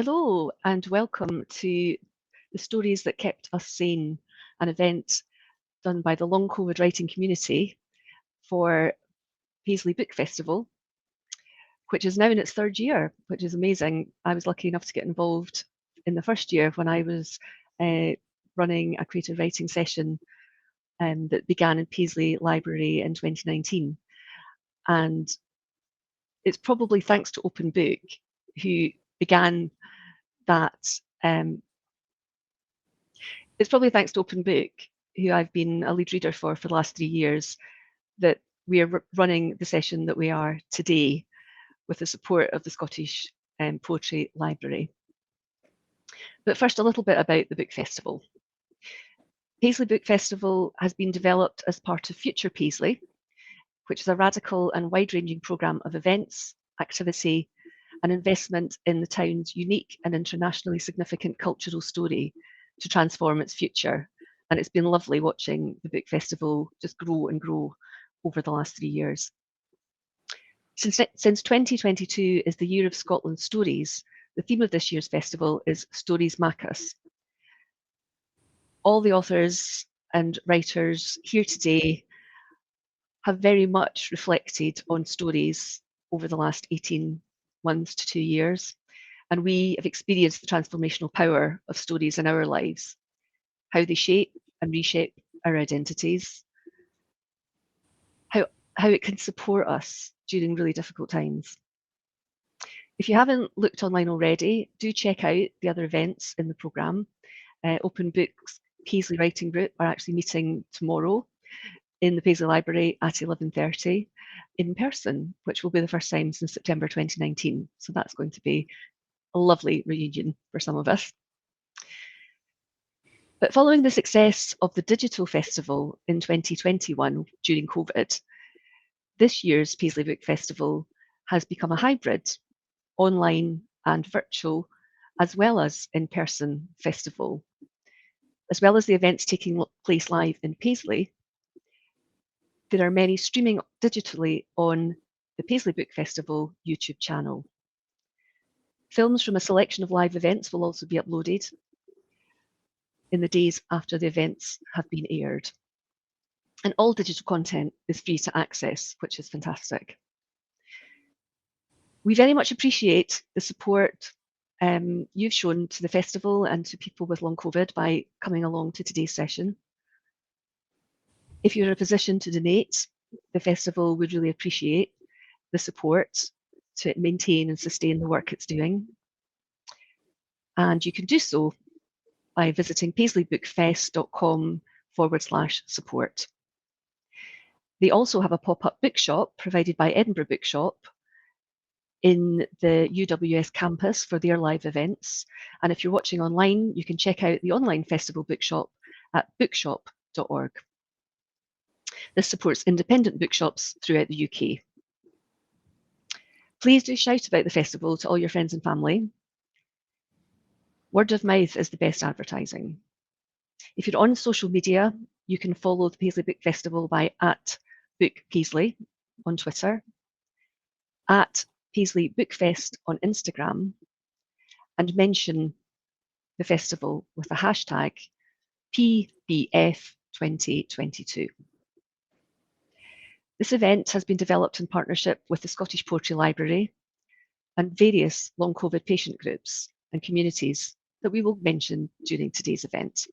Hello and welcome to the Stories That Kept Us Sane, an event done by the Long COVID writing community for Paisley Book Festival, which is now in its third year, which is amazing. I was lucky enough to get involved in the first year when I was running a creative writing session that began in Paisley Library in 2019. And it's probably thanks to Open Book, who began that. It's probably thanks to Open Book, who I've been a lead reader for the last 3 years, that we are running the session that we are today with the support of the Scottish Poetry Library. But first, a little bit about the Book Festival. Paisley Book Festival has been developed as part of Future Paisley, which is a radical and wide-ranging programme of events, activity, and investment in the town's unique and internationally significant cultural story to transform its future. And it's been lovely watching the Book Festival just grow and grow over the last 3 years. Since 2022 is the Year of Scotland Stories, the theme of this year's festival is Stories Macus. All the authors and writers here today have very much reflected on stories over the last 18 months to 2 years. And we have experienced the transformational power of stories in our lives, how they shape and reshape our identities, how it can support us during really difficult times. If you haven't looked online already, do check out the other events in the programme. Open Books Paisley Writing Group are actually meeting tomorrow in the Paisley Library at 11:30 in person, which will be the first time since September 2019. So that's going to be a lovely reunion for some of us. But following the success of the digital festival in 2021 during COVID, this year's Paisley Book Festival has become a hybrid, online and virtual, as well as in-person festival. As well as the events taking place live in Paisley, there are many streaming digitally on the Paisley Book Festival YouTube channel. Films from a selection of live events will also be uploaded in the days after the events have been aired. And all digital content is free to access, which is fantastic. We very much appreciate the support you've shown to the festival and to people with long COVID by coming along to today's session. If you're in a position to donate, the festival would really appreciate the support to maintain and sustain the work it's doing. And you can do so by visiting paisleybookfest.com/support. They also have a pop-up bookshop provided by Edinburgh Bookshop in the UWS campus for their live events. And if you're watching online, you can check out the online festival bookshop at bookshop.org. This supports independent bookshops throughout the UK. Please do shout about the festival to all your friends and family. Word of mouth is the best advertising. If you're on social media, you can follow the Paisley Book Festival by @BookPaisley on Twitter, @Paisley Bookfest on Instagram, and mention the festival with the hashtag PBF2022. This event has been developed in partnership with the Scottish Poetry Library and various long COVID patient groups and communities that we will mention during today's event.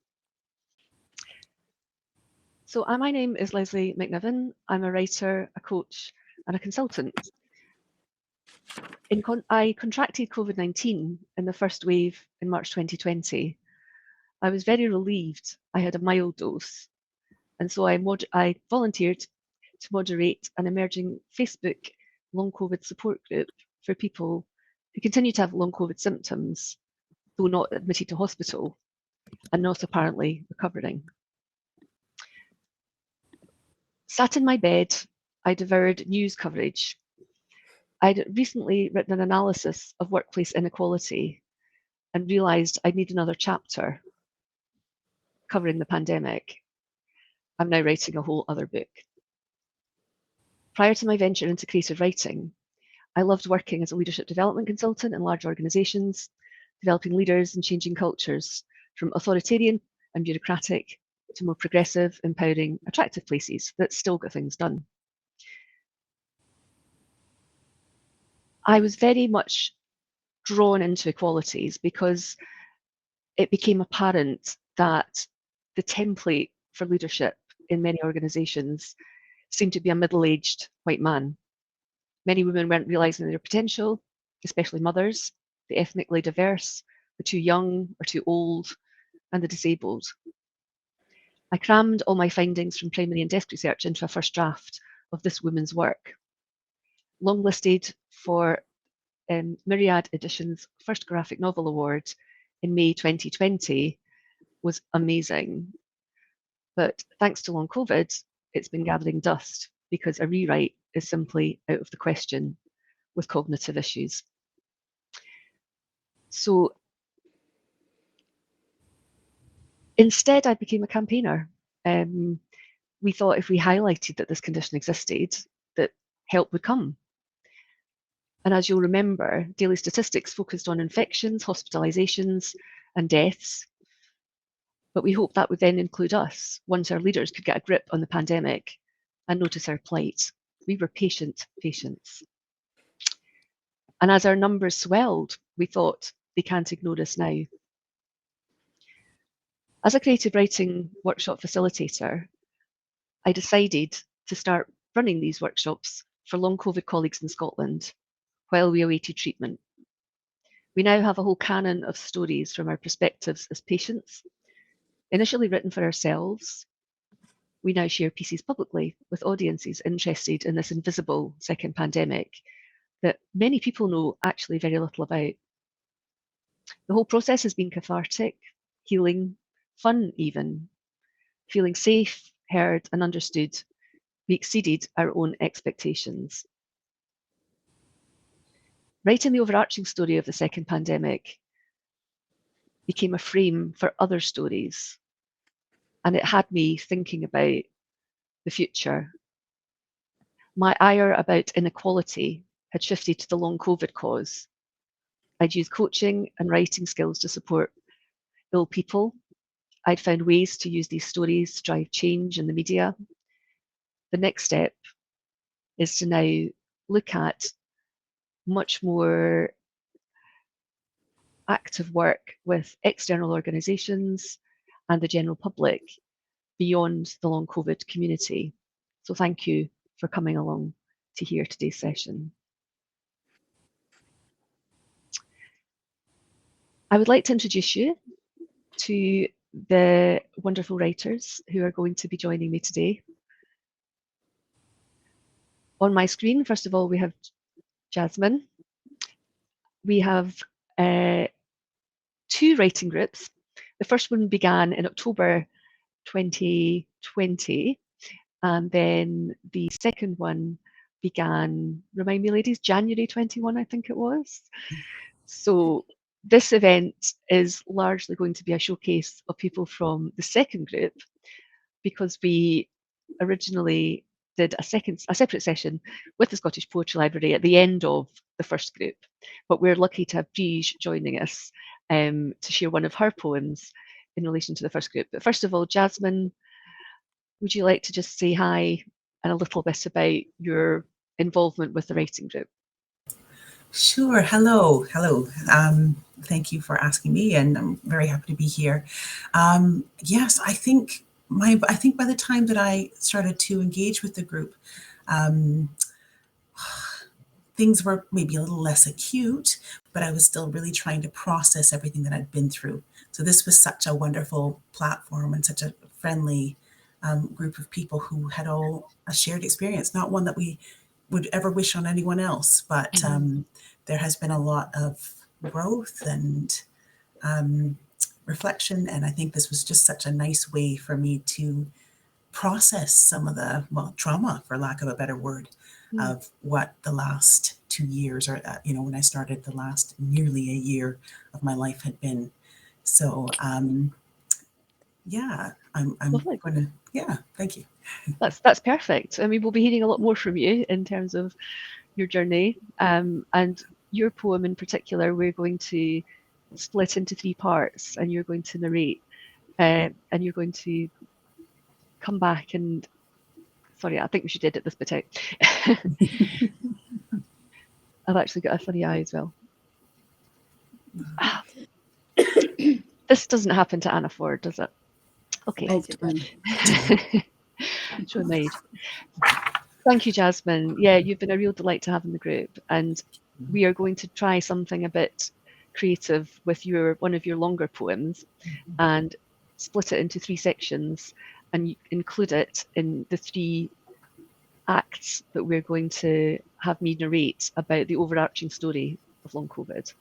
So my name is Lesley Macniven. I'm a writer, a coach, and a consultant. I contracted COVID-19 in the first wave in March 2020. I was very relieved I had a mild dose, and so I volunteered to moderate an emerging Facebook long COVID support group for people who continue to have long COVID symptoms, though not admitted to hospital and not apparently recovering. Sat in my bed, I devoured news coverage. I'd recently written an analysis of workplace inequality and realised I'd need another chapter covering the pandemic. I'm now writing a whole other book. Prior to my venture into creative writing, I loved working as a leadership development consultant in large organisations, developing leaders and changing cultures from authoritarian and bureaucratic to more progressive, empowering, attractive places that still get things done. I was very much drawn into equalities because it became apparent that the template for leadership in many organisations seemed to be a middle-aged white man. Many women weren't realising their potential, especially mothers, the ethnically diverse, the too young or too old, and the disabled. I crammed all my findings from primary and desk research into a first draft of this woman's work. Longlisted for Myriad Edition's first graphic novel award in May 2020 was amazing. But thanks to long COVID, it's been gathering dust because a rewrite is simply out of the question with cognitive issues. So instead, I became a campaigner. We thought if we highlighted that this condition existed, that help would come. And as you'll remember, daily statistics focused on infections, hospitalisations, and deaths. But we hoped that would then include us once our leaders could get a grip on the pandemic and notice our plight. We were patient patients. And as our numbers swelled, we thought they can't ignore us now. As a creative writing workshop facilitator, I decided to start running these workshops for long COVID colleagues in Scotland while we awaited treatment. We now have a whole canon of stories from our perspectives as patients, initially written for ourselves. We now share pieces publicly with audiences interested in this invisible second pandemic that many people know actually very little about. The whole process has been cathartic, healing, fun even. Feeling safe, heard, and understood, we exceeded our own expectations. Writing the overarching story of the second pandemic became a frame for other stories, and it had me thinking about the future. My ire about inequality had shifted to the long COVID cause. I'd used coaching and writing skills to support ill people. I'd found ways to use these stories to drive change in the media. The next step is to now look at much more active work with external organisations and the general public beyond the long COVID community. So thank you for coming along to hear today's session. I would like to introduce you to the wonderful writers who are going to be joining me today. On my screen, first of all, we have Jasmine. We have two writing groups. The first one began in October 2020, and then the second one began, remind me ladies, January 21, I think it was. So this event is largely going to be a showcase of people from the second group, because we originally did a separate session with the Scottish Poetry Library at the end of the first group. But we're lucky to have Briege joining us to share one of her poems in relation to the first group. But first of all, Jasmine, would you like to just say hi and a little bit about your involvement with the writing group? Sure. Hello. Thank you for asking me, and I'm very happy to be here. Yes, I think by the time that I started to engage with the group, things were maybe a little less acute, but I was still really trying to process everything that I'd been through. So this was such a wonderful platform and such a friendly group of people who had all a shared experience, not one that we would ever wish on anyone else, but there has been a lot of growth and reflection, and I think this was just such a nice way for me to process some of the, trauma, for lack of a better word, of what the last 2 years, or when I started, the last nearly a year of my life had been. So yeah, I'm going to, thank you. That's perfect. I mean, we'll be hearing a lot more from you in terms of your journey, and your poem in particular. We're going to split into 3 parts, and you're going to narrate, and you're going to come back and, sorry, I think we should edit this bit out. I've actually got a funny eye as well. This doesn't happen to Anna Ford, does it? Okay. Show made. Thank you, Jasmine. Yeah, you've been a real delight to have in the group, and we are going to try something a bit creative with one of your longer poems and split it into 3 sections and include it in the 3 acts that we're going to have me narrate about the overarching story of long COVID.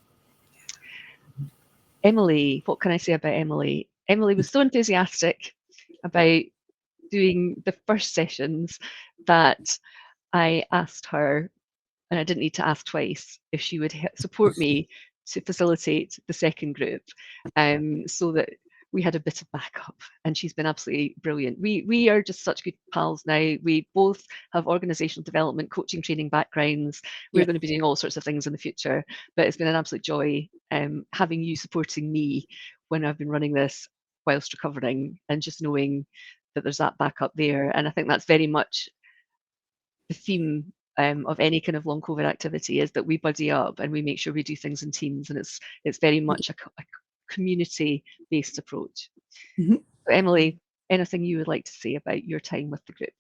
Emily, what can I say about Emily? Emily was so enthusiastic about doing the first sessions that I asked her, and I didn't need to ask twice, if she would support me to facilitate the second group, so that we had a bit of backup, and she's been absolutely brilliant. We are just such good pals now. We both have organizational development, coaching, training backgrounds. We're going to be doing all sorts of things in the future, but it's been an absolute joy having you supporting me when I've been running this whilst recovering, and just knowing that there's that backup there. And I think that's very much the theme of any kind of long COVID activity, is that we buddy up and we make sure we do things in teams, and it's very much a community-based approach. So Emily, anything you would like to say about your time with the group?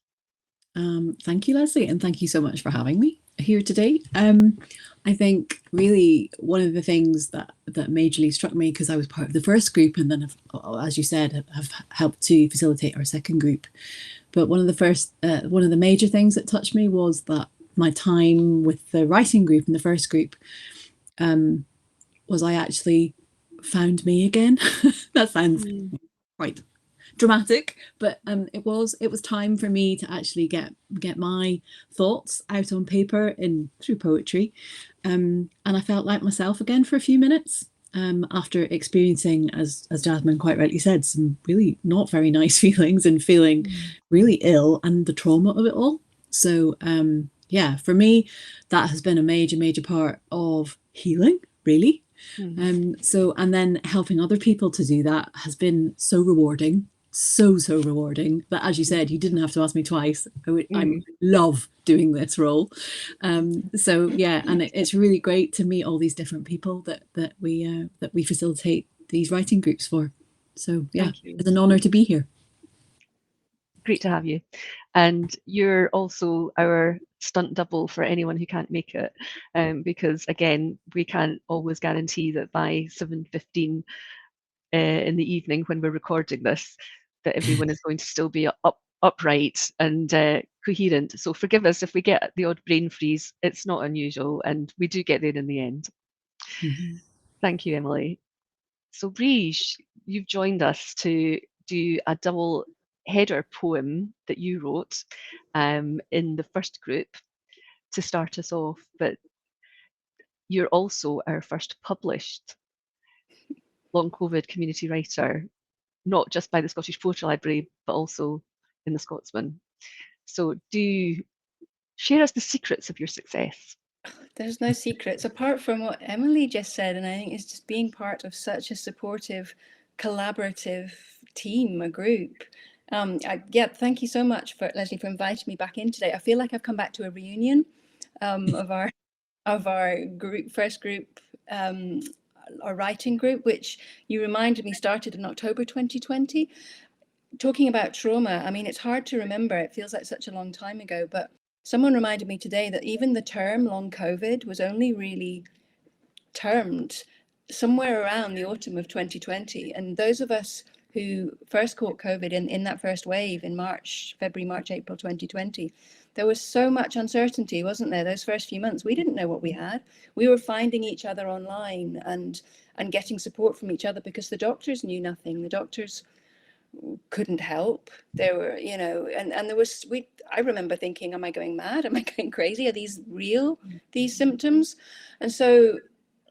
Thank you, Lesley, and thank you so much for having me here today. I think really one of the things that majorly struck me, because I was part of the first group and then, as you said, have helped to facilitate our second group. But one of the major things that touched me was that my time with the writing group in the first group was I actually found me again. That sounds quite dramatic, but it was time for me to actually get my thoughts out on paper through poetry, and I felt like myself again for a few minutes after experiencing, as Jasmine quite rightly said, some really not very nice feelings and feeling really ill and the trauma of it all. So yeah, for me that has been a major part of healing, really. And then helping other people to do that has been so rewarding, so rewarding, that, as you said, you didn't have to ask me twice. I love doing this role. So yeah, and it's really great to meet all these different people that we facilitate these writing groups for. So yeah, it's an honor to be here. Great to have you. And you're also our stunt double for anyone who can't make it, because again, we can't always guarantee that by 7:15 in the evening when we're recording this, that everyone is going to still be upright and coherent. So forgive us if we get the odd brain freeze. It's not unusual, and we do get there in the end. Thank you, Emily. So Briege, you've joined us to do a double header poem that you wrote in the first group to start us off, but you're also our first published long COVID community writer, not just by the Scottish Poetry Library, but also in the Scotsman. So do share us the secrets of your success. There's no secrets apart from what Emily just said, and I think it's just being part of such a supportive, collaborative team, a group. Thank you so much, Lesley, for inviting me back in today. I feel like I've come back to a reunion of our group, first group, our writing group, which you reminded me started in October 2020. Talking about trauma, I mean, it's hard to remember. It feels like such a long time ago, but someone reminded me today that even the term long COVID was only really termed somewhere around the autumn of 2020. And those of us who first caught COVID in that first wave in February, March, April 2020, there was so much uncertainty, wasn't there? Those first few months, we didn't know what we had. We were finding each other online and getting support from each other because the doctors knew nothing. The doctors couldn't help. There were, and there was, I remember thinking, am I going mad? Am I going crazy? Are these real, these symptoms? And so,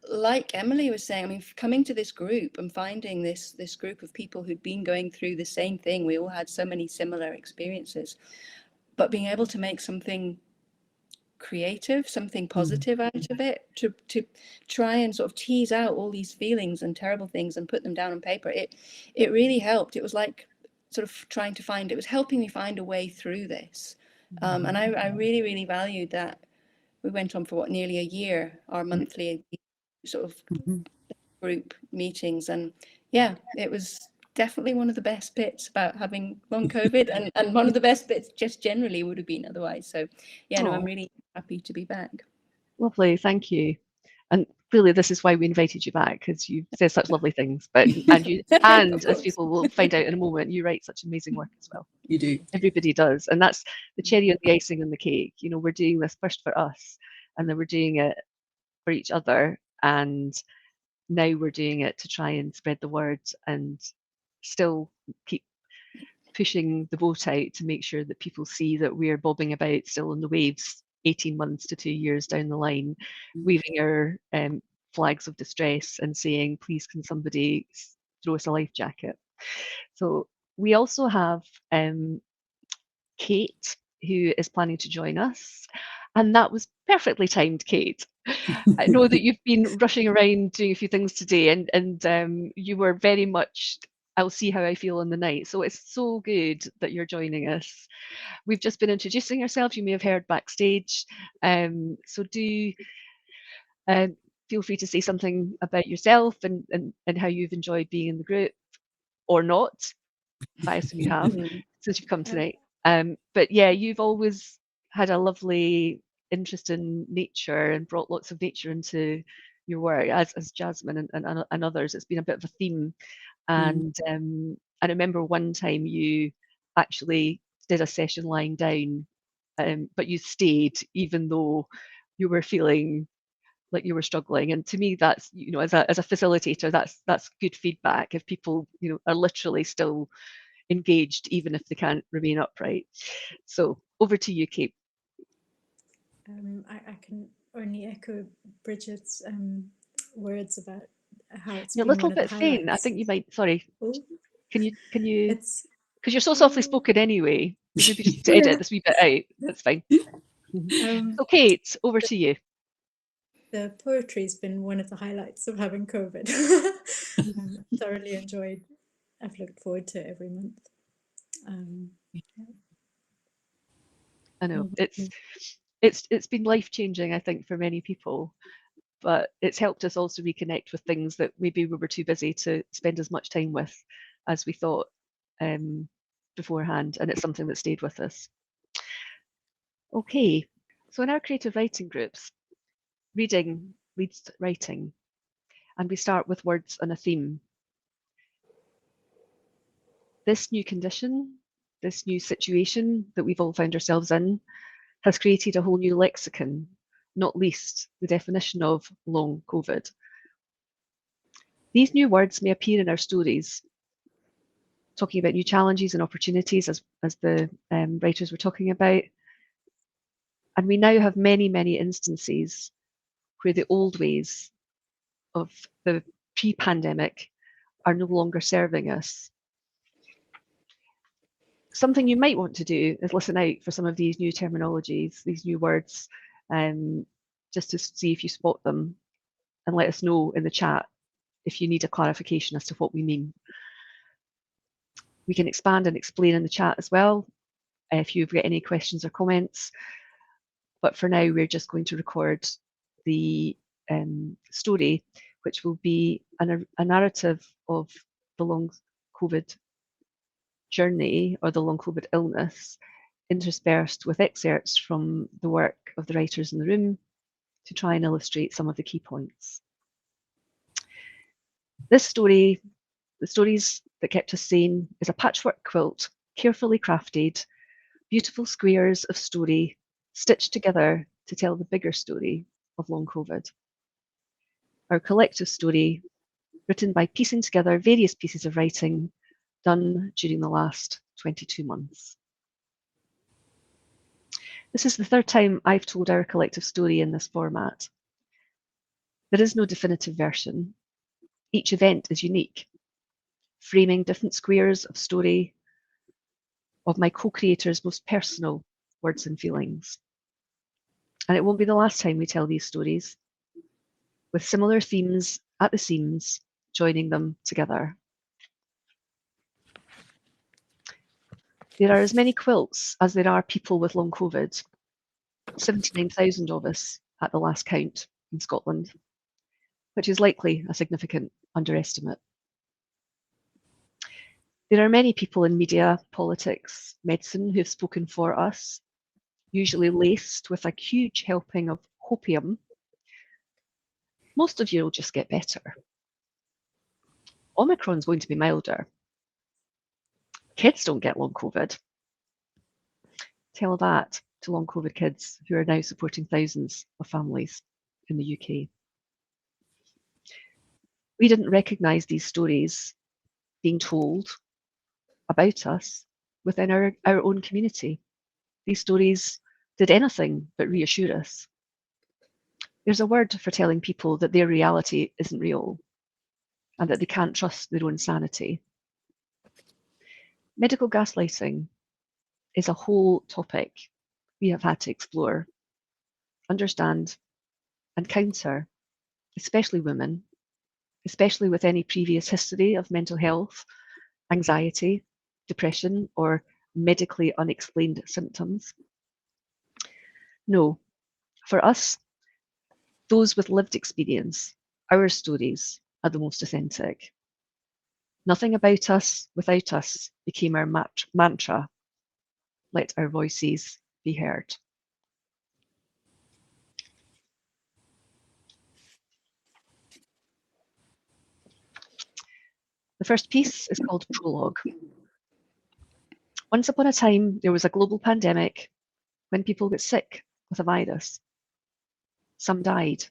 like Emily was saying, I mean, coming to this group and finding this group of people who'd been going through the same thing, we all had so many similar experiences, but being able to make something creative, something positive out of it, to try and sort of tease out all these feelings and terrible things and put them down on paper. It really helped. It was like sort of trying to find, it was helping me find a way through this. And I really, really valued that. We went on for what, nearly a year, our monthly sort of group meetings. And yeah, it was definitely one of the best bits about having long COVID, and one of the best bits just generally would have been otherwise. So yeah, no, I'm really happy to be back. Lovely, thank you. And really, this is why we invited you back, because you said such lovely things. But and as people will find out in a moment, you write such amazing work as well. You do. Everybody does, and that's the cherry on the icing on the cake. You know, we're doing this first for us, and then we're doing it for each other, and now we're doing it to try and spread the word and still keep pushing the boat out to make sure that people see that we're bobbing about still on the waves 18 months to 2 years down the line, waving our flags of distress and saying, please can somebody throw us a life jacket. So we also have Kate, who is planning to join us. And that was perfectly timed, Kate. I know that you've been rushing around doing a few things today, and you were very much, I'll see how I feel on the night. So it's so good that you're joining us. We've just been introducing ourselves. You may have heard backstage. So do feel free to say something about yourself and how you've enjoyed being in the group, or not. I assume you have, since you've come tonight. But yeah, you've always had a lovely interest in nature and brought lots of nature into your work, as Jasmine and others. It's been a bit of a theme. And I remember one time you actually did a session lying down, but you stayed even though you were feeling like you were struggling. And to me, that's, you know, as a facilitator, that's good feedback if people, you know, are literally still engaged even if they can't remain upright. So over to you, Kate. I can only echo Bridget's words about how it's You're a been little one of the bit faint. I highlights. think you might, sorry. Oh, Can you, it's because you're so softly spoken anyway. Maybe just need to edit this wee bit out. That's fine. So Kate, over to you. the poetry's been one of the highlights of having COVID. Thoroughly enjoyed. I've looked forward to it every month. I know it's been life-changing, I think, for many people, but it's helped us also reconnect with things that maybe we were too busy to spend as much time with as we thought beforehand, and it's something that stayed with us. Okay, so in our creative writing groups, reading leads to writing, and we start with words on a theme. This new condition, this new situation that we've all found ourselves in, has created a whole new lexicon, not least the definition of long COVID. These new words may appear in our stories, talking about new challenges and opportunities, as the writers were talking about. And we now have many, many instances where the old ways of the pre-pandemic are no longer serving us. Something you might want to do is listen out for some of these new terminologies, these new words, just to see if you spot them, and let us know in the chat if you need a clarification as to what we mean. We can expand and explain in the chat as well if you've got any questions or comments. But for now, we're just going to record the story, which will be a narrative of the long COVID journey or the long COVID illness, interspersed with excerpts from the work of the writers in the room to try and illustrate some of the key points. This story, the stories that kept us sane, is a patchwork quilt, carefully crafted, beautiful squares of story stitched together to tell the bigger story of long COVID. Our collective story, written by piecing together various pieces of writing done during the last 22 months. This is the third time I've told our collective story in this format. There is no definitive version. Each event is unique, framing different squares of story of my co-creator's most personal words and feelings. And it won't be the last time we tell these stories, with similar themes at the seams, joining them together. There are as many quilts as there are people with long COVID, 79,000 of us at the last count in Scotland, which is likely a significant underestimate. There are many people in media, politics, medicine who've spoken for us, usually laced with a huge helping of hopium. Most of you will just get better. Omicron's going to be milder. Kids don't get long COVID. Tell that to long COVID kids who are now supporting thousands of families in the UK. We didn't recognise these stories being told about us within our own community. These stories did anything but reassure us. There's a word for telling people that their reality isn't real and that they can't trust their own sanity. Medical gaslighting is a whole topic we have had to explore, understand, and counter, especially women, especially with any previous history of mental health, anxiety, depression, or medically unexplained symptoms. No, for us, those with lived experience, our stories are the most authentic. Nothing about us without us became our mantra. Let our voices be heard. The first piece is called Prologue. Once upon a time, there was a global pandemic when people got sick with a virus. Some died.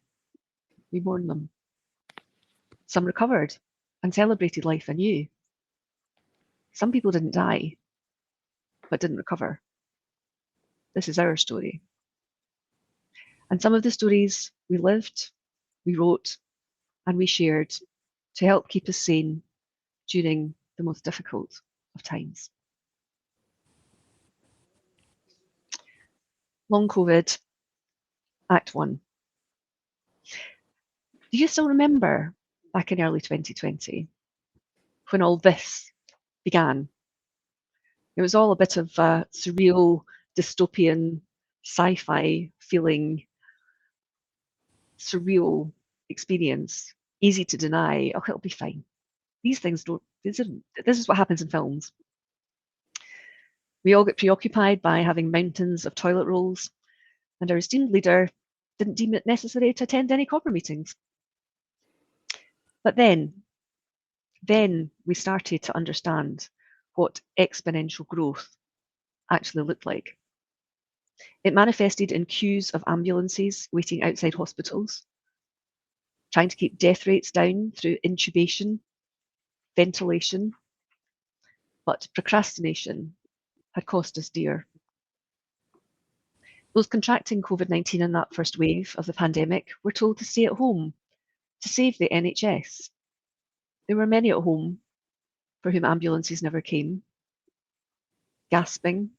We mourned them. Some recovered and celebrated life anew. Some people didn't die, but didn't recover. This is our story. And some of the stories we lived, we wrote, and we shared to help keep us sane during the most difficult of times. Long COVID, Act 1. Do you still remember back in early 2020 when all this began? It was all a bit of a surreal, dystopian, sci-fi feeling, surreal experience, easy to deny. Oh, it'll be fine. These things don't, this is what happens in films. We all get preoccupied by having mountains of toilet rolls, and our esteemed leader didn't deem it necessary to attend any copper meetings. But then we started to understand what exponential growth actually looked like. It manifested in queues of ambulances waiting outside hospitals, trying to keep death rates down through intubation, ventilation, but procrastination had cost us dear. Those contracting COVID-19 in that first wave of the pandemic were told to stay at home to save the NHS. There were many at home for whom ambulances never came, gasping,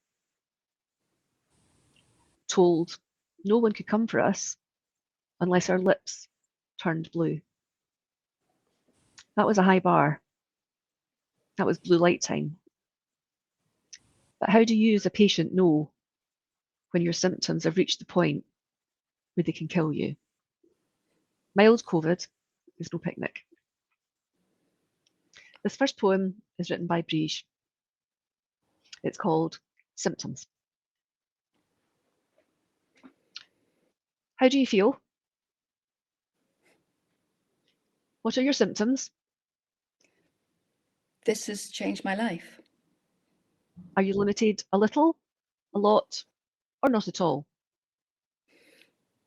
told no one could come for us unless our lips turned blue. That was a high bar. That was blue light time. But how do you as a patient know when your symptoms have reached the point where they can kill you? Mild COVID is no picnic. This first poem is written by Briege. It's called Symptoms. How do you feel? What are your symptoms? This has changed my life. Are you limited a little, a lot, or not at all?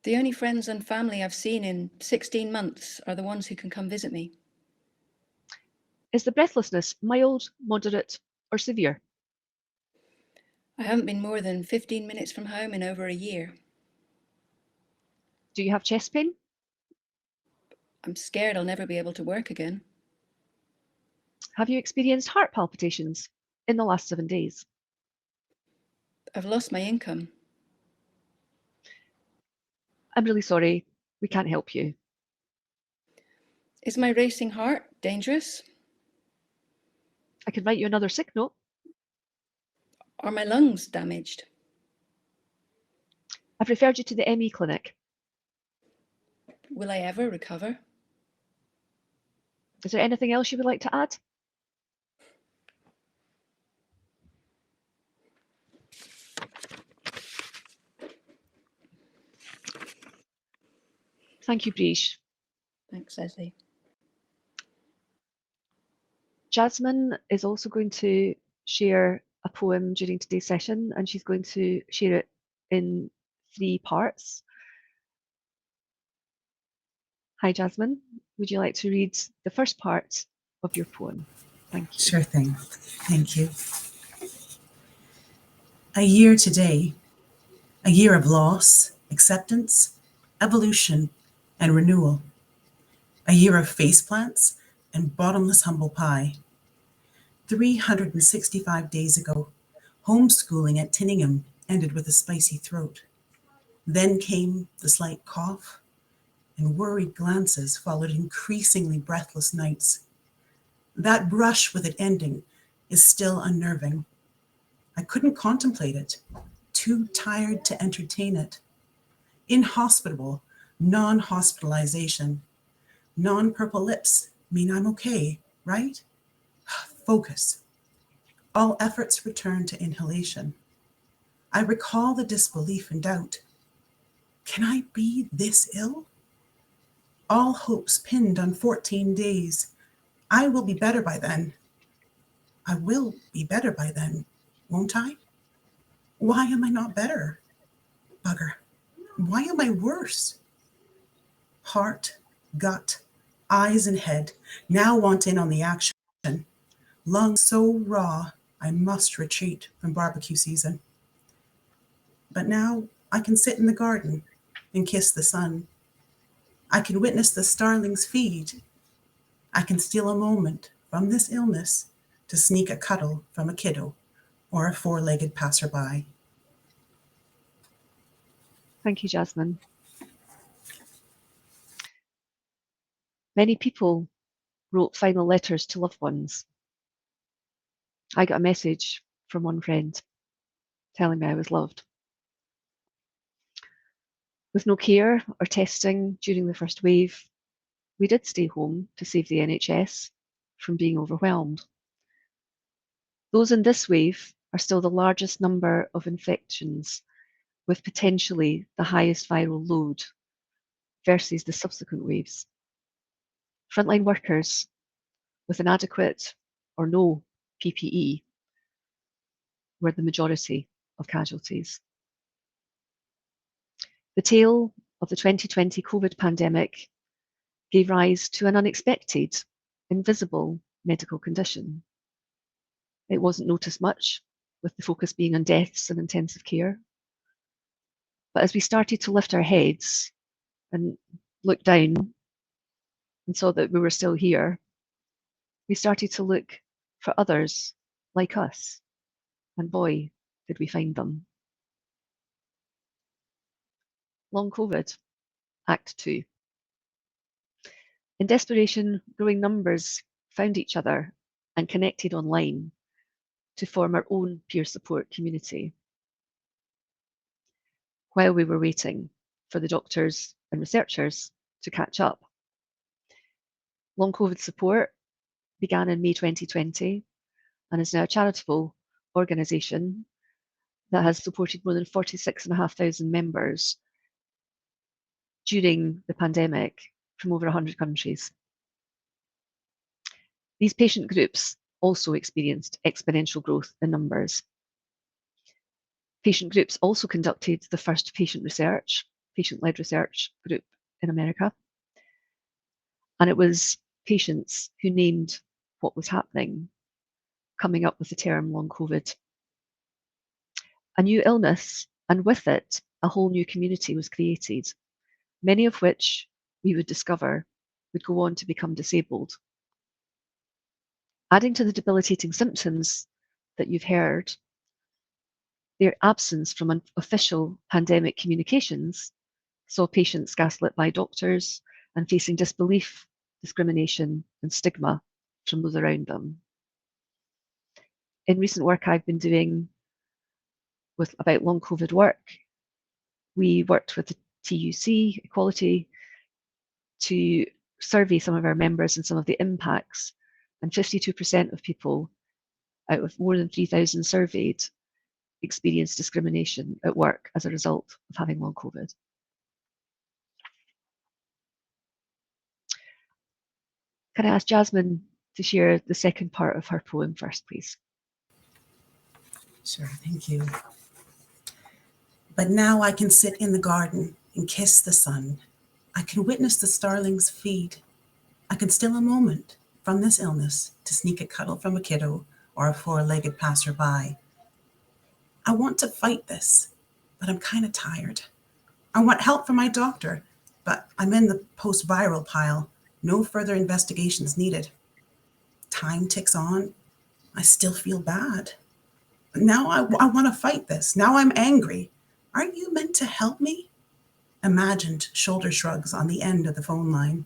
The only friends and family I've seen in 16 months are the ones who can come visit me. Is the breathlessness mild, moderate, or severe? I haven't been more than 15 minutes from home in over a year. Do you have chest pain? I'm scared I'll never be able to work again. Have you experienced heart palpitations in the last 7 days? I've lost my income. I'm really sorry, we can't help you. Is my racing heart dangerous? I can write you another sick note. Are my lungs damaged? I've referred you to the ME clinic. Will I ever recover? Is there anything else you would like to add? Thank you, Briege. Thanks, Lesley. Jasmine is also going to share a poem during today's session, and she's going to share it in 3 parts. Hi, Jasmine. Would you like to read the first part of your poem? Thank you. Sure thing. Thank you. A year today, a year of loss, acceptance, evolution, and renewal. A year of faceplants and bottomless humble pie. 365 days ago, homeschooling at Tinningham ended with a spicy throat. Then came the slight cough, and worried glances followed increasingly breathless nights. That brush with it ending is still unnerving. I couldn't contemplate it, too tired to entertain it. Inhospitable, non-hospitalization. Non-purple lips mean I'm okay, right? Focus. All efforts return to inhalation. I recall the disbelief and doubt. Can I be this ill? All hopes pinned on 14 days. I will be better by then. I will be better by then, won't I? Why am I not better? Bugger. Why am I worse? Heart, gut, eyes and head now want in on the action. Lungs so raw, I must retreat from barbecue season. But now I can sit in the garden and kiss the sun. I can witness the starlings feed. I can steal a moment from this illness to sneak a cuddle from a kiddo or a 4-legged passerby. Thank you, Jasmine. Many people wrote final letters to loved ones. I got a message from one friend telling me I was loved. With no care or testing during the first wave, we did stay home to save the NHS from being overwhelmed. Those in this wave are still the largest number of infections, with potentially the highest viral load versus the subsequent waves. Frontline workers with inadequate or no PPE were the majority of casualties. The tale of the 2020 COVID pandemic gave rise to an unexpected, invisible medical condition. It wasn't noticed much, with the focus being on deaths and intensive care. But as we started to lift our heads and look down and saw that we were still here, we started to look for others like us. And boy, did we find them. Long COVID, Act 2. In desperation, growing numbers found each other and connected online to form our own peer support community. While we were waiting for the doctors and researchers to catch up, Long COVID support began in May 2020 and is now a charitable organisation that has supported more than 46,500 members during the pandemic from over 100 countries. These patient groups also experienced exponential growth in numbers. Patient groups also conducted the first patient-led research group in America. And it was patients who named what was happening, coming up with the term long COVID. A new illness, and with it, a whole new community was created, many of which we would discover would go on to become disabled. Adding to the debilitating symptoms that you've heard, their absence from official pandemic communications saw patients gaslit by doctors and facing disbelief, discrimination, and stigma from those around them. In recent work I've been doing about long COVID work, we worked with the TUC Equality to survey some of our members and some of the impacts, and 52% of people out of more than 3,000 surveyed experienced discrimination at work as a result of having long COVID. Can I ask Jasmine to share the second part of her poem first, please? Sure, thank you. But now I can sit in the garden and kiss the sun. I can witness the starlings feed. I can steal a moment from this illness to sneak a cuddle from a kiddo or a four-legged passerby. I want to fight this, but I'm kind of tired. I want help from my doctor, but I'm in the post-viral pile. No further investigations needed. Time ticks on. I still feel bad. But now I want to fight this. Now I'm angry. Aren't you meant to help me? Imagined shoulder shrugs on the end of the phone line.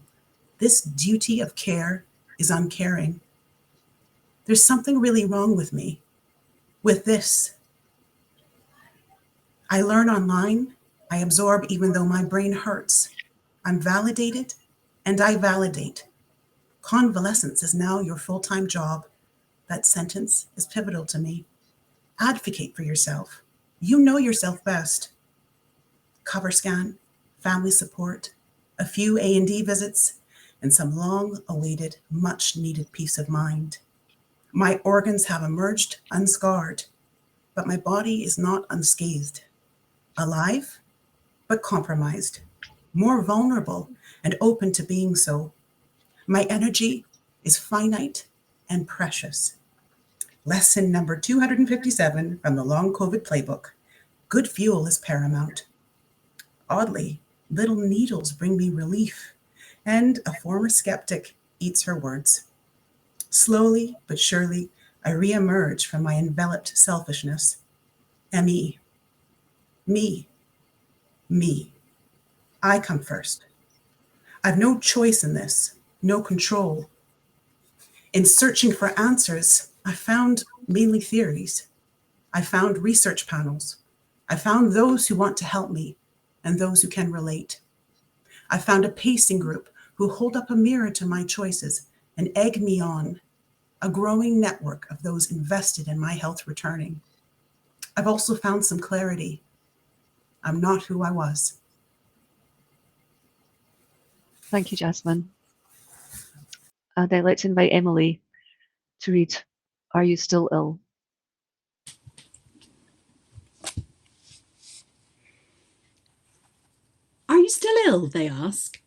This duty of care is uncaring. There's something really wrong with me. With this. I learn online. I absorb even though my brain hurts. I'm validated and I validate. Convalescence is now your full-time job. That sentence is pivotal to me. Advocate for yourself. You know yourself best. Cover scan, family support, a few A&D visits, and some long-awaited, much-needed peace of mind. My organs have emerged unscarred, but my body is not unscathed. Alive, but compromised. More vulnerable and open to being so. My energy is finite and precious. Lesson number 257 from the Long COVID Playbook. Good fuel is paramount. Oddly, little needles bring me relief, and a former skeptic eats her words. Slowly but surely, I reemerge from my enveloped selfishness. Me. Me. Me. I come first. I've no choice in this, no control. In searching for answers, I found mainly theories. I found research panels. I found those who want to help me and those who can relate. I found a pacing group who hold up a mirror to my choices and egg me on, a growing network of those invested in my health returning. I've also found some clarity. I'm not who I was. Thank you, Jasmine. And I'd like to invite Emily to read Are You Still Ill? Are you still ill, they ask,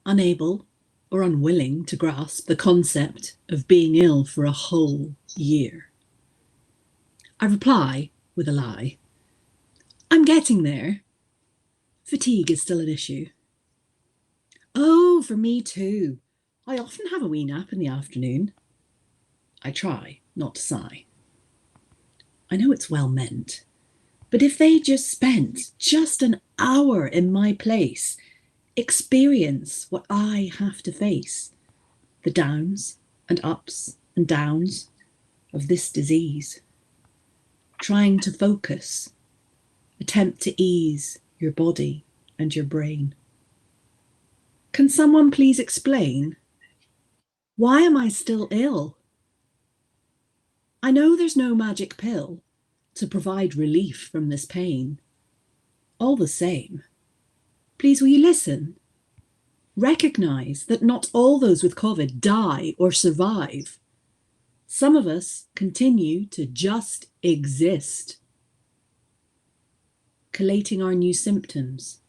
unable or unwilling to grasp the concept of being ill for a whole year. I reply with a lie. I'm getting there. Fatigue is still an issue. Oh, for me too. I often have a wee nap in the afternoon. I try not to sigh. I know it's well meant, but if they just spent just an hour in my place, experience what I have to face, the downs and ups and downs of this disease, trying to focus, attempt to ease your body and your brain. Can someone please explain? Why am I still ill? I know there's no magic pill to provide relief from this pain. All the same, please will you listen? Recognise that not all those with COVID die or survive. Some of us continue to just exist. Collating our new symptoms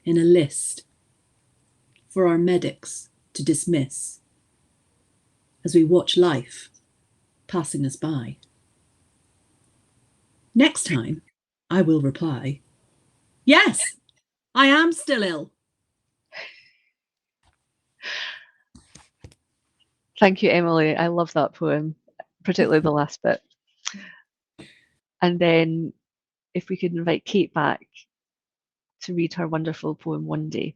in a list for our medics to dismiss as we watch life passing us by. Next time, I will reply, yes, I am still ill. Thank you, Emily. I love that poem, particularly the last bit. And then if we could invite Kate back to read her wonderful poem One Day.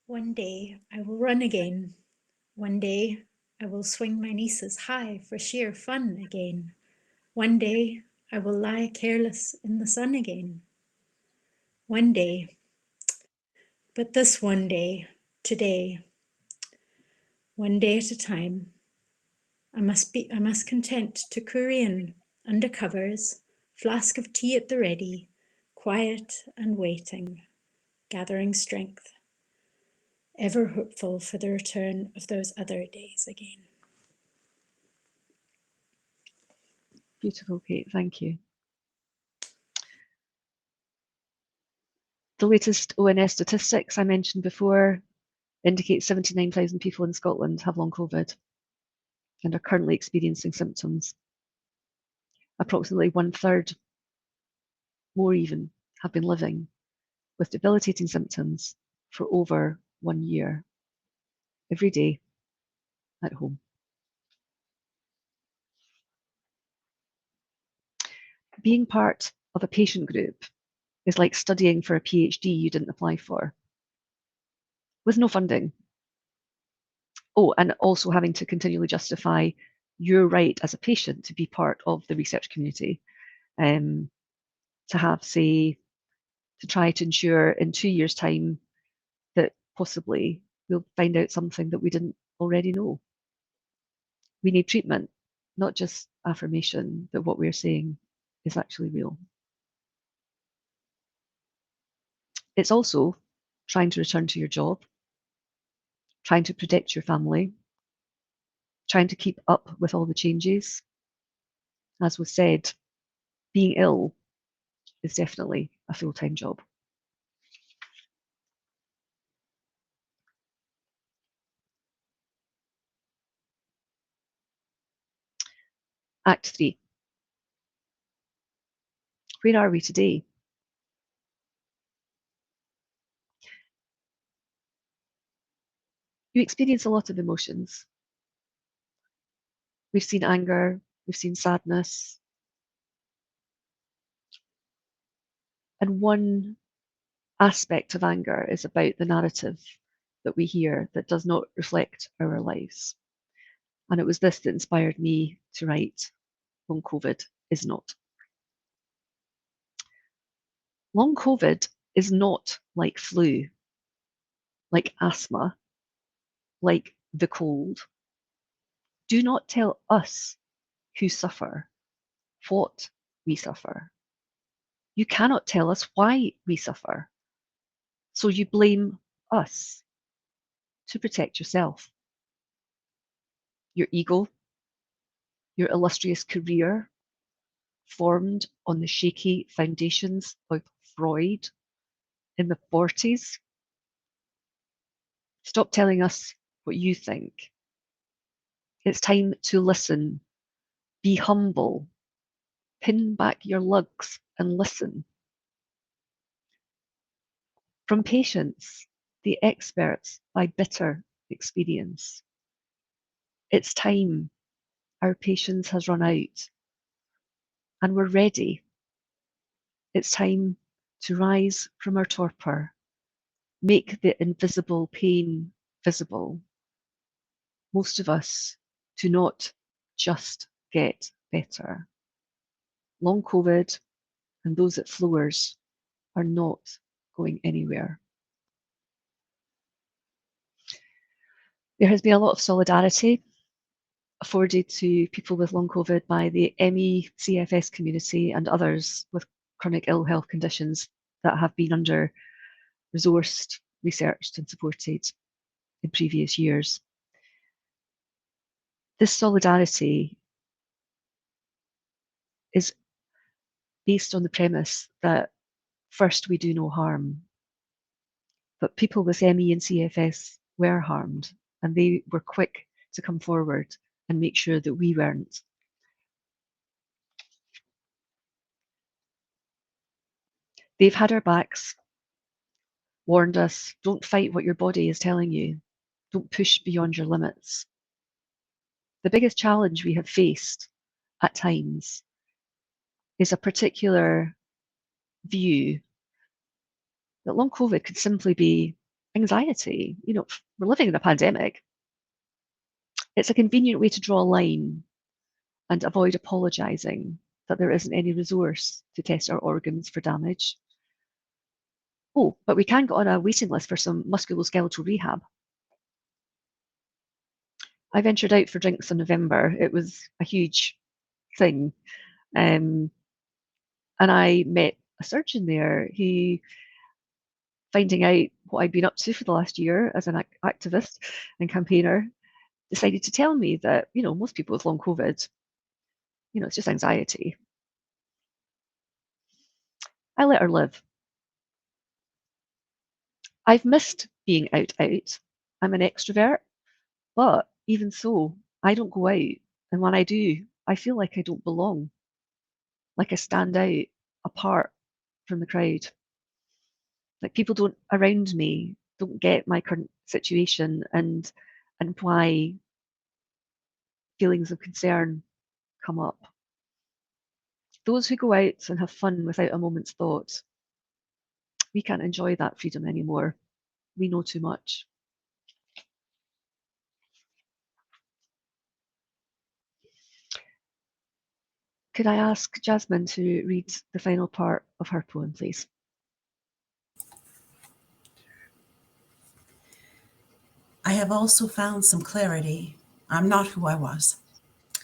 One day I will run again. One day I will swing my nieces high for sheer fun again. One day I will lie careless in the sun again. One day, but this one day, today, one day at a time, I must content to Korean under covers, flask of tea at the ready, quiet and waiting, gathering strength, ever hopeful for the return of those other days again. Beautiful, Kate, thank you. The latest ONS statistics I mentioned before indicate 79,000 people in Scotland have long COVID and are currently experiencing symptoms. Approximately 1/3, more even, have been living with debilitating symptoms for over 1 year, every day at home. Being part of a patient group is like studying for a PhD you didn't apply for, with no funding. Oh, and also having to continually justify your right as a patient to be part of the research community, to have, say, to try to ensure in 2 years' time that possibly we'll find out something that we didn't already know. We need treatment, not just affirmation that what we're saying is actually real. It's also trying to return to your job, trying to protect your family, trying to keep up with all the changes. As was said, being ill is definitely a full-time job. Act 3. Where are we today? You experience a lot of emotions. We've seen anger, we've seen sadness. And one aspect of anger is about the narrative that we hear that does not reflect our lives. And it was this that inspired me to write Long COVID is Not. Long COVID is not like flu, like asthma, like the cold. Do not tell us who suffer what we suffer. You cannot tell us why we suffer. So you blame us to protect yourself. Your ego, your illustrious career, formed on the shaky foundations of Freud in the 40s. Stop telling us what you think. It's time to listen. Be humble. Pin back your lugs and listen. From patients, the experts by bitter experience. It's time. Our patience has run out and we're ready. It's time to rise from our torpor, make the invisible pain visible. Most of us do not just get better. Long COVID and those at floors are not going anywhere. There has been a lot of solidarity afforded to people with long COVID by the ME CFS community and others with chronic ill health conditions that have been under resourced, researched and supported in previous years. This solidarity is based on the premise that first, we do no harm, but people with ME and CFS were harmed and they were quick to come forward and make sure that we weren't. They've had our backs, warned us, don't fight what your body is telling you, don't push beyond your limits. The biggest challenge we have faced at times is a particular view that long COVID could simply be anxiety. You know, we're living in a pandemic. It's a convenient way to draw a line and avoid apologising that there isn't any resource to test our organs for damage. Oh, but we can get on a waiting list for some musculoskeletal rehab. I ventured out for drinks in November. It was a huge thing. And I met a surgeon there who, finding out what I'd been up to for the last year as an activist and campaigner, decided to tell me that, you know, most people with long COVID, you know, it's just anxiety. I let her live. I've missed being out. I'm an extrovert, but even so, I don't go out. And when I do, I feel like I don't belong, like I stand out apart from the crowd. Like people don't around me don't get my current situation and why feelings of concern come up. Those who go out and have fun without a moment's thought, we can't enjoy that freedom anymore. We know too much. Could I ask Jasmine to read the final part of her poem, please? I have also found some clarity. I'm not who I was.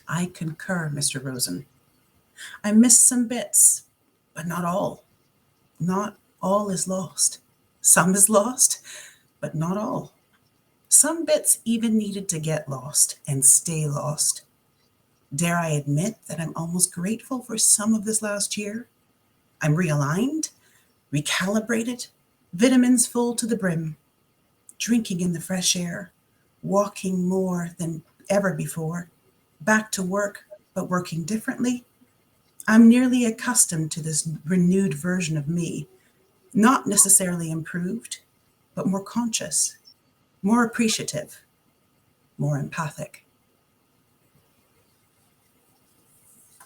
I concur, Mr. Rosen. I missed some bits, but not all. Not all is lost. Some is lost, but not all. Some bits even needed to get lost and stay lost. Dare I admit that I'm almost grateful for some of this last year? I'm realigned, recalibrated, vitamins full to the brim, drinking in the fresh air, walking more than ever before, back to work, but working differently. I'm nearly accustomed to this renewed version of me, not necessarily improved, but more conscious, more appreciative, more empathic.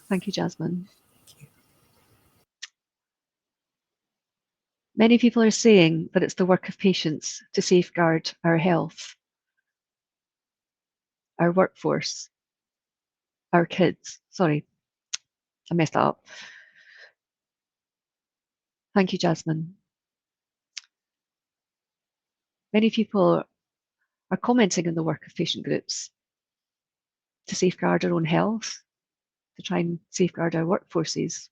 Thank you, Jasmine. Many people are saying that it's the work of patients to safeguard our health, our workforce, our kids. Sorry, I messed that up. Thank you, Jasmine. Many people are commenting on the work of patient groups to safeguard our own health, to try and safeguard our workforces,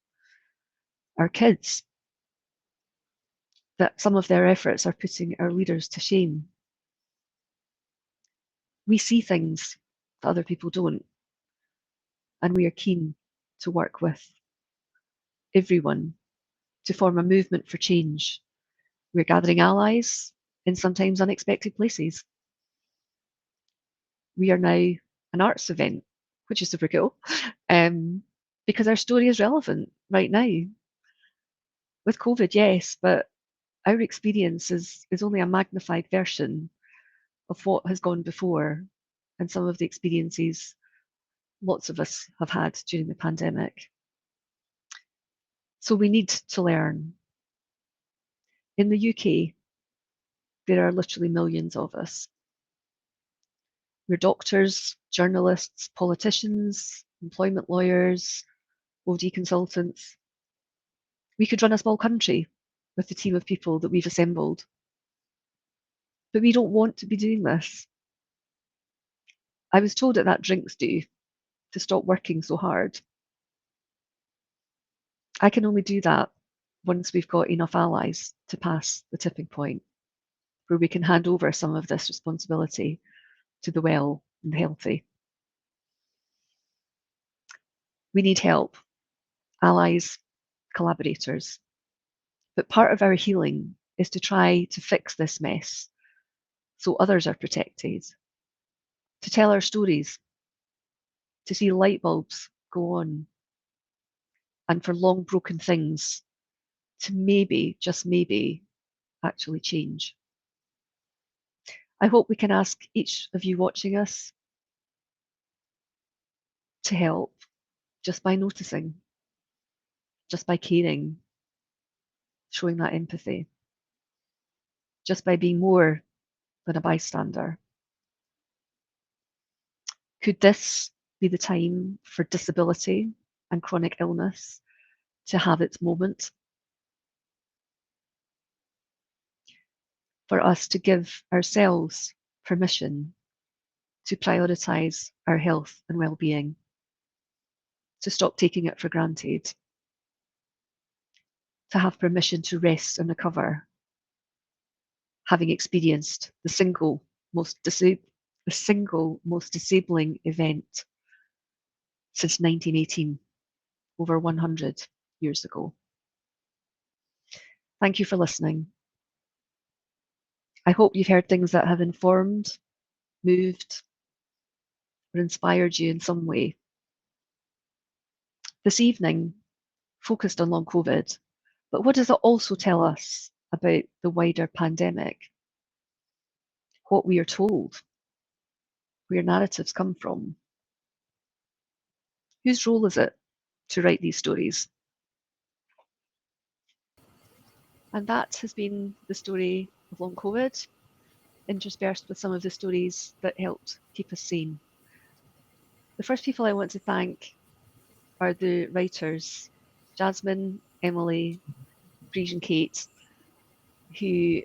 our kids, that some of their efforts are putting our leaders to shame. We see things that other people don't, and we are keen to work with everyone to form a movement for change. We're gathering allies in sometimes unexpected places. We are now an arts event, which is super cool, because our story is relevant right now. With COVID, yes, but our experience is only a magnified version of what has gone before and some of the experiences lots of us have had during the pandemic. So we need to learn. In the UK, there are literally millions of us. We're doctors, journalists, politicians, employment lawyers, OD consultants. We could run a small country with the team of people that we've assembled. But we don't want to be doing this. I was told at that drinks do to stop working so hard. I can only do that once we've got enough allies to pass the tipping point where we can hand over some of this responsibility to the well and healthy. We need help, allies, collaborators. But part of our healing is to try to fix this mess so others are protected, to tell our stories, to see light bulbs go on, and for long broken things to maybe, just maybe, actually change. I hope we can ask each of you watching us to help just by noticing, just by caring, showing that empathy, just by being more than a bystander? Could this be the time for disability and chronic illness to have its moment? For us to give ourselves permission to prioritise our health and well-being, to stop taking it for granted, to have permission to rest and recover, having experienced the single most disabling event since 1918, over 100 years ago. Thank you for listening. I hope you've heard things that have informed, moved, or inspired you in some way. This evening focused on long COVID, but what does it also tell us about the wider pandemic? What we are told, where narratives come from. Whose role is it to write these stories? And that has been the story of long COVID, interspersed with some of the stories that helped keep us sane. The first people I want to thank are the writers, Jasmine, Emily, Breege and Kate, who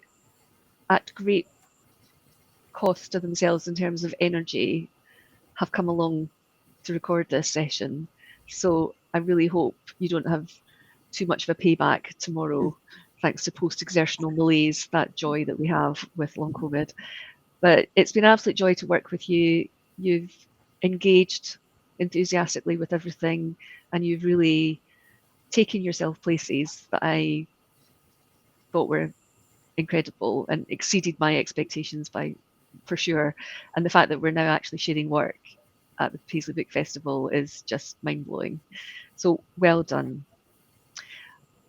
at great cost to themselves in terms of energy have come along to record this session. So I really hope you don't have too much of a payback tomorrow, thanks to post-exertional malaise, that joy that we have with long COVID. But it's been an absolute joy to work with you. You've engaged enthusiastically with everything, and you've really taken yourself places that I thought were incredible and exceeded my expectations for sure. And the fact that we're now actually sharing work at the Paisley Book Festival is just mind-blowing. So well done.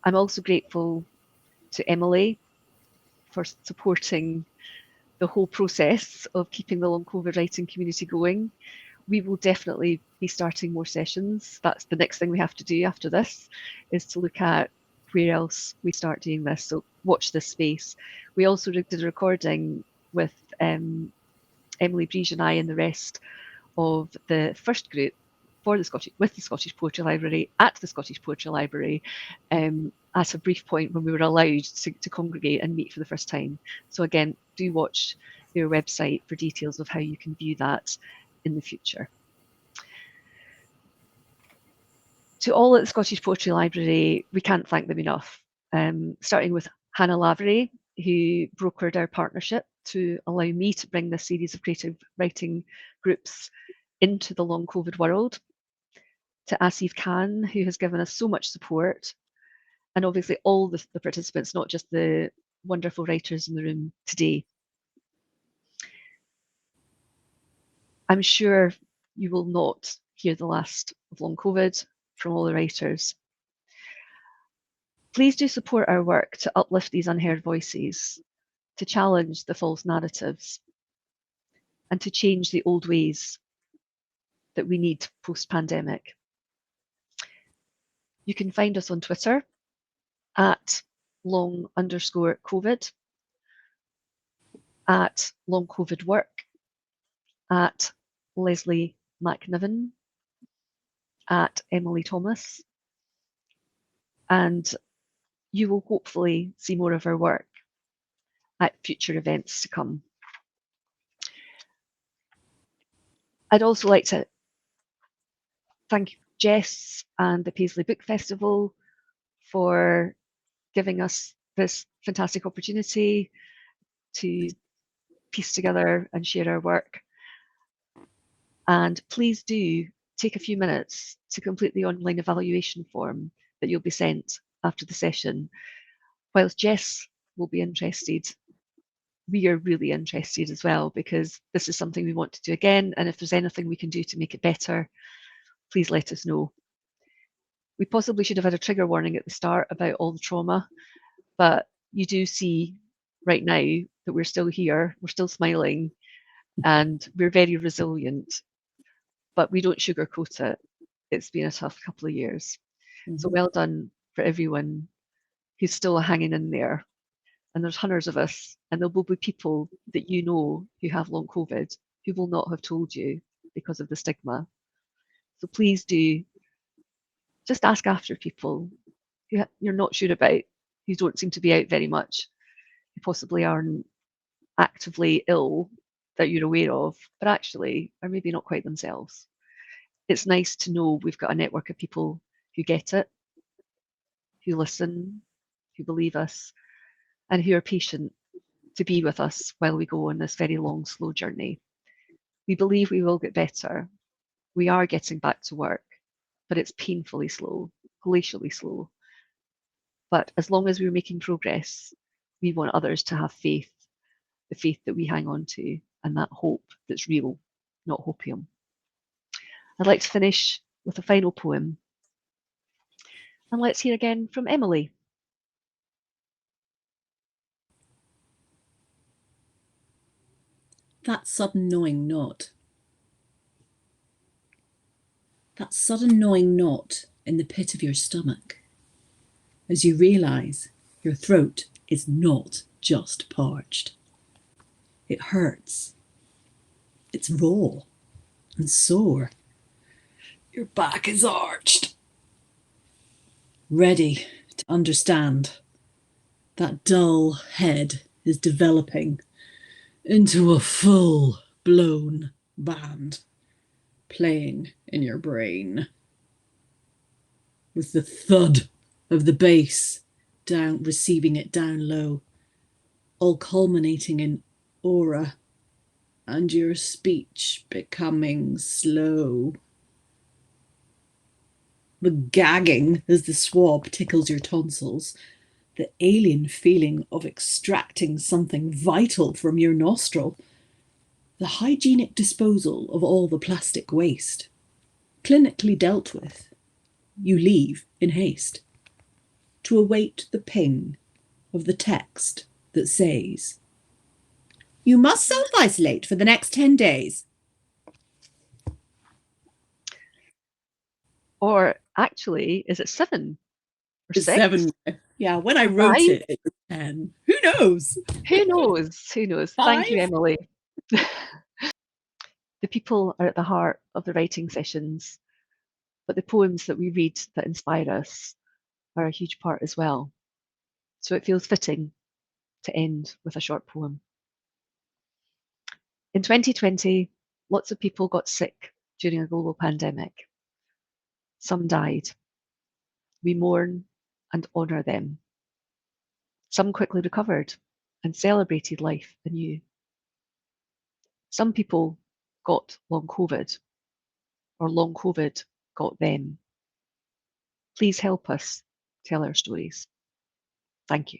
I'm also grateful to Emily for supporting the whole process of keeping the long COVID writing community going. We will definitely be starting more sessions. That's the next thing we have to do after this, is to look at where else we start doing this. So watch this space. We also did a recording with Emily, Breege and I and the rest of the first group for the Scottish Poetry Library at the Scottish Poetry Library at a brief point when we were allowed to congregate and meet for the first time. So again, do watch their website for details of how you can view that in the future. To all at the Scottish Poetry Library, we can't thank them enough, starting with Hannah Lavery, who brokered our partnership to allow me to bring this series of creative writing groups into the long COVID world, to Asif Khan, who has given us so much support, and obviously all the participants, not just the wonderful writers in the room today. I'm sure you will not hear the last of long COVID from all the writers. Please do support our work to uplift these unheard voices, to challenge the false narratives, and to change the old ways that we need post-pandemic. You can find us on Twitter at long_COVID, at long COVID work, at Lesley Macniven, at Emily Thomas, and you will hopefully see more of our work at future events to come. I'd also like to thank Jess and the Paisley Book Festival for giving us this fantastic opportunity to piece together and share our work. And please do take a few minutes to complete the online evaluation form that you'll be sent after the session. Whilst Jess will be interested, we are really interested as well, because this is something we want to do again. And if there's anything we can do to make it better, please let us know. We possibly should have had a trigger warning at the start about all the trauma, but you do see right now that we're still here, we're still smiling, and we're very resilient, but we don't sugarcoat it. It's been a tough couple of years. So well done for everyone who's still hanging in there. And there's hundreds of us, and there will be people that you know who have long COVID who will not have told you because of the stigma. So please do just ask after people who you're not sure about, who don't seem to be out very much, who possibly aren't actively ill that you're aware of, but actually are maybe not quite themselves. It's nice to know we've got a network of people who get it, who listen, who believe us, and who are patient to be with us while we go on this very long, slow journey. We believe we will get better. We are getting back to work, but it's painfully slow, glacially slow. But as long as we're making progress, we want others to have faith, the faith that we hang on to, and that hope that's real, not hopium. I'd like to finish with a final poem. And let's hear again from Emily. That sudden gnawing knot. That sudden gnawing knot in the pit of your stomach, as you realise your throat is not just parched. It hurts. It's raw and sore. Your back is arched. Ready to understand. That dull head is developing into a full-blown band playing in your brain, with the thud of the bass down, receiving it down low, all culminating in aura and your speech becoming slow. The gagging as the swab tickles your tonsils, the alien feeling of extracting something vital from your nostril, the hygienic disposal of all the plastic waste. Clinically dealt with, you leave in haste to await the ping of the text that says, "You must self-isolate for the next 10 days. Or actually, is it 7 or It's 6? 7. Yeah, when I Or wrote 5? it, it was 10. Who knows? Who knows? Who knows? Thank you, 5? Emily. The people are at the heart of the writing sessions, but the poems that we read that inspire us are a huge part as well. So it feels fitting to end with a short poem. In 2020, lots of people got sick during a global pandemic. Some died. We mourn and honour them. Some quickly recovered and celebrated life anew. Some people got long COVID, or long COVID got them. Please help us tell our stories. Thank you.